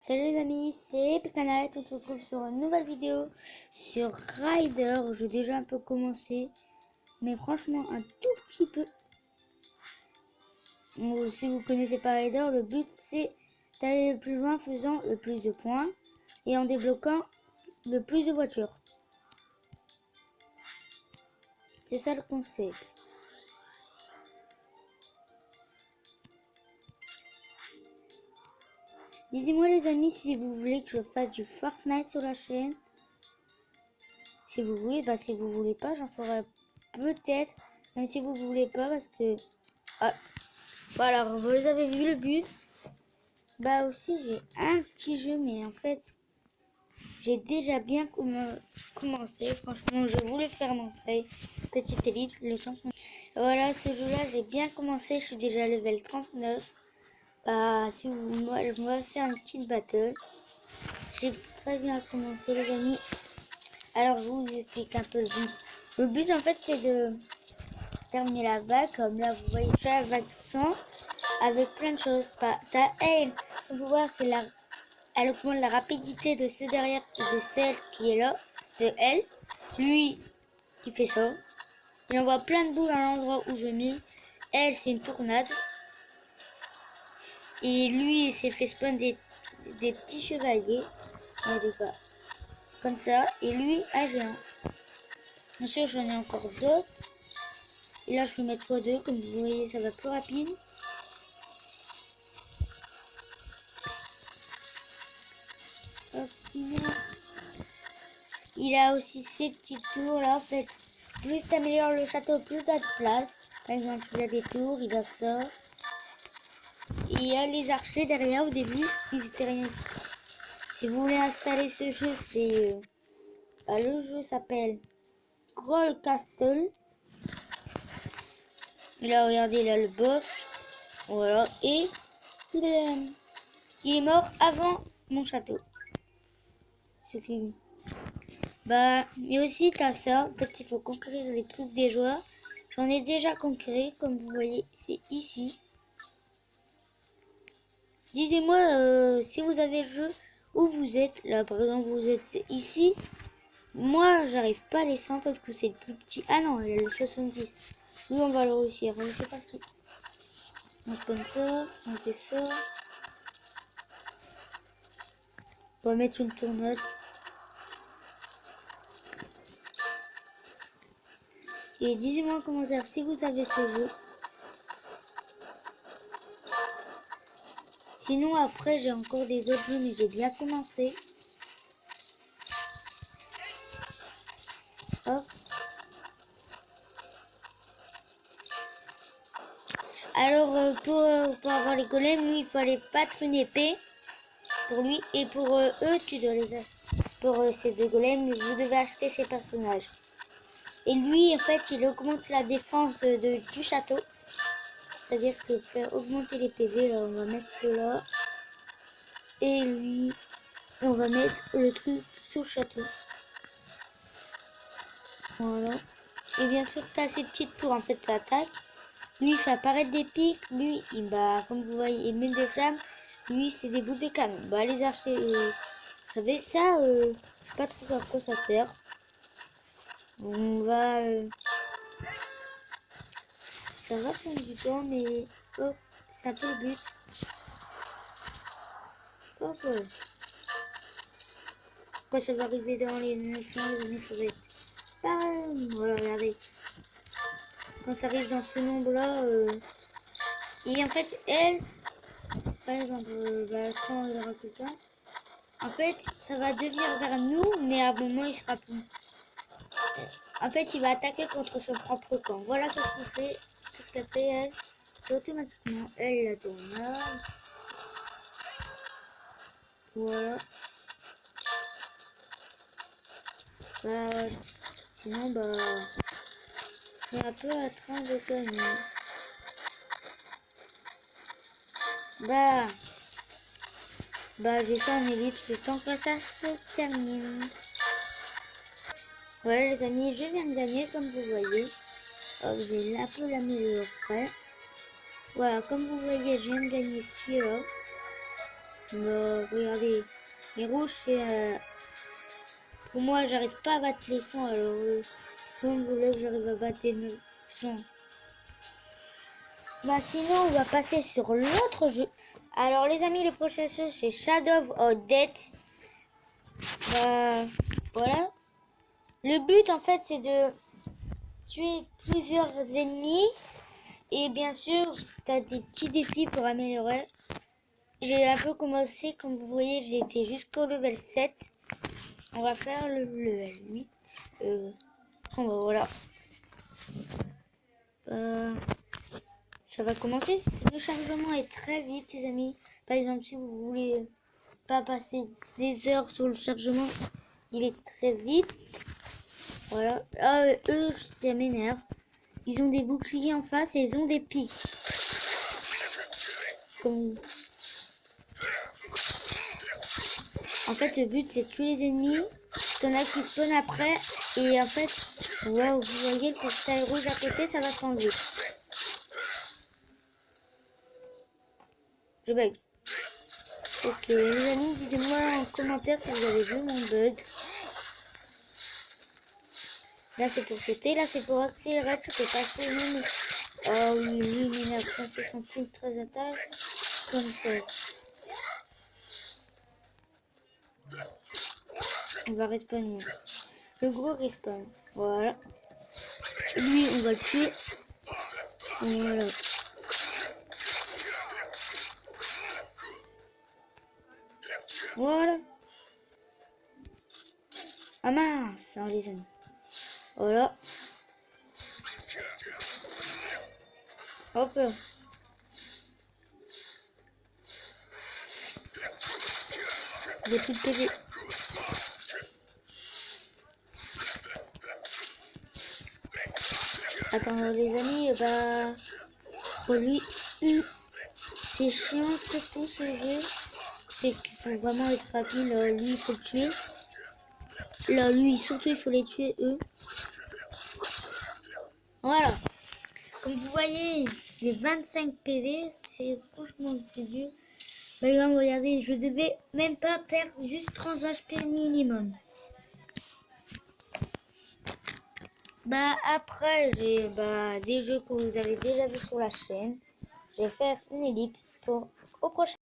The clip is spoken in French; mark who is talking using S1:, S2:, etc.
S1: Salut les amis, c'est Pécanette, on se retrouve sur une nouvelle vidéo sur Rider. J'ai déjà un peu commencé, mais franchement un tout petit peu. Donc, si vous connaissez pas Rider, le but c'est d'aller le plus loin en faisant le plus de points et en débloquant le plus de voitures. C'est ça le concept. Dites-moi les amis si vous voulez que je fasse du Fortnite sur la chaîne. Si vous voulez, si vous voulez pas, j'en ferai peut-être. Même si vous voulez pas, parce que... Ah, voilà, vous avez vu le but. Aussi, j'ai un petit jeu, mais en fait, j'ai déjà bien commencé. Franchement, je voulais faire mon petite élite, le champion. Voilà, ce jeu-là, j'ai bien commencé. Je suis déjà level 39. Si moi c'est un petit battle. J'ai très bien commencé, les amis. Alors, je vous explique un peu le but. Le but, en fait, c'est de terminer la vague. Comme là, vous voyez, j'ai la vague 100 avec plein de choses. T'as elle, on peut voir, elle augmente la rapidité de ceux derrière et de celle qui est là, de elle. Lui, il fait ça. Il envoie plein de boules à l'endroit où je mets. Elle, c'est une tornade. Et lui, il s'est fait spawn des petits chevaliers. Comme ça. Et lui, un géant. Bien sûr, j'en ai encore d'autres. Et là, je vais mettre x2. Comme vous voyez, ça va plus rapide. Hop, il a aussi ces petits tours là. En fait, plus tu améliores le château, plus tu as de place. Par exemple, il a des tours, il a ça. Et il y a les archers derrière. Au début, ils étaient rien. Si vous voulez installer ce jeu, c'est... le jeu s'appelle Groll Castle. Et là, regardez, il a le boss. Voilà. Et il est mort avant mon château. C'est fini. Et aussi, t'as ça. En fait, il faut conquérir les trucs des joueurs. J'en ai déjà conquéré, comme vous voyez, c'est ici. Dites-moi si vous avez le jeu, où vous êtes. Là, par exemple, vous êtes ici. Moi, j'arrive pas à les 100 parce que c'est le plus petit. Ah non, il a le 70. Nous, on va le réussir. C'est parti. On spawn ça, on fait ça. On va mettre une tournade. Et dites-moi en commentaire si vous avez ce jeu. Sinon, après, j'ai encore des autres jeux, mais j'ai bien commencé. Hop. Alors, pour avoir les golems, lui, il fallait battre une épée. Pour lui et pour eux, tu dois les acheter. Pour ces deux golems, vous devez acheter ces personnages. Et lui, en fait, il augmente la défense du château. C'est-à-dire que pour faire augmenter les PV, là, on va mettre cela. Et lui, on va mettre le truc sur le château. Voilà. Et bien sûr, tu as ces petites tours, en fait, ça attaque. Lui, il fait apparaître des pics. Lui, comme vous voyez, il met des flammes. Lui, c'est des boules de canon. Les archers, vous savez, ça, je sais pas trop à quoi ça sert. On va... ça va prendre du temps, mais... Hop, c'est un peu le but. Hop. Quand ça va arriver dans les 900, ça va être... Voilà, regardez. Quand ça arrive dans ce nombre-là... Et en fait, elle... Par exemple, quand elle aura tout ça... En fait, ça va devenir vers nous, mais à un moment, il sera plus... En fait, il va attaquer contre son propre camp. Voilà ce qu'il fait. Qu'est-ce qu'elle fait, elle? C'est automatiquement, elle, la tournade. Voilà. Sinon, c'est un peu à train de gagner. J'ai fait un élite le temps que ça se termine. Voilà les amis, je viens de gagner comme vous voyez. Je vais un peu l'améliorer. Voilà, comme vous voyez, je viens de gagner celui-là. Regardez, les rouges, c'est... pour moi, j'arrive pas à battre les 100, alors comme vous voulez que j'arrive à battre les 900. Bah sinon, on va passer sur l'autre jeu. Alors les amis, le prochain jeu, c'est Shadow of Death. Bah, voilà. Le but, en fait, c'est de tuer plusieurs ennemis. Et bien sûr, tu as des petits défis pour améliorer. J'ai un peu commencé, comme vous voyez, j'ai été jusqu'au level 7. On va faire le level 8. Voilà. Ça va commencer. Le chargement est très vite, les amis. Par exemple, si vous voulez pas passer des heures sur le chargement, il est très vite. Voilà. Eux, ça m'énerve. Ils ont des boucliers en face et ils ont des pics. Comme... En fait, le but, c'est de tuer les ennemis. Il y en a qui spawnent après. Et en fait, wow, vous voyez, le portail rouge à côté, ça va changer. Je bug. Ok, les amis, dites-moi en commentaire si vous avez vu mon bug. Là, c'est pour sauter. Là, c'est pour accélérer. Tu peux passer même... Oh oui, lui, il m'énerve quand il sentit très attaque. Comme ça. On va respawn. Le gros respawn. Voilà. Lui, on va le tuer. Voilà. Voilà. Ah mince, hein, les amis. Voilà. Hop là. J'ai plus de PV. Attends les amis, bah... Pour lui, c'est chiant surtout ce jeu. C'est qu'il faut vraiment être rapide. Là, lui, il faut le tuer. Là, lui, surtout, il faut les tuer, eux. Voilà. Comme vous voyez, j'ai 25 PV. C'est franchement, c'est dur. Par exemple, regardez, je devais même pas perdre juste 30 HP minimum. Bah après, j'ai des jeux que vous avez déjà vu sur la chaîne. Je vais faire une ellipse pour au prochain.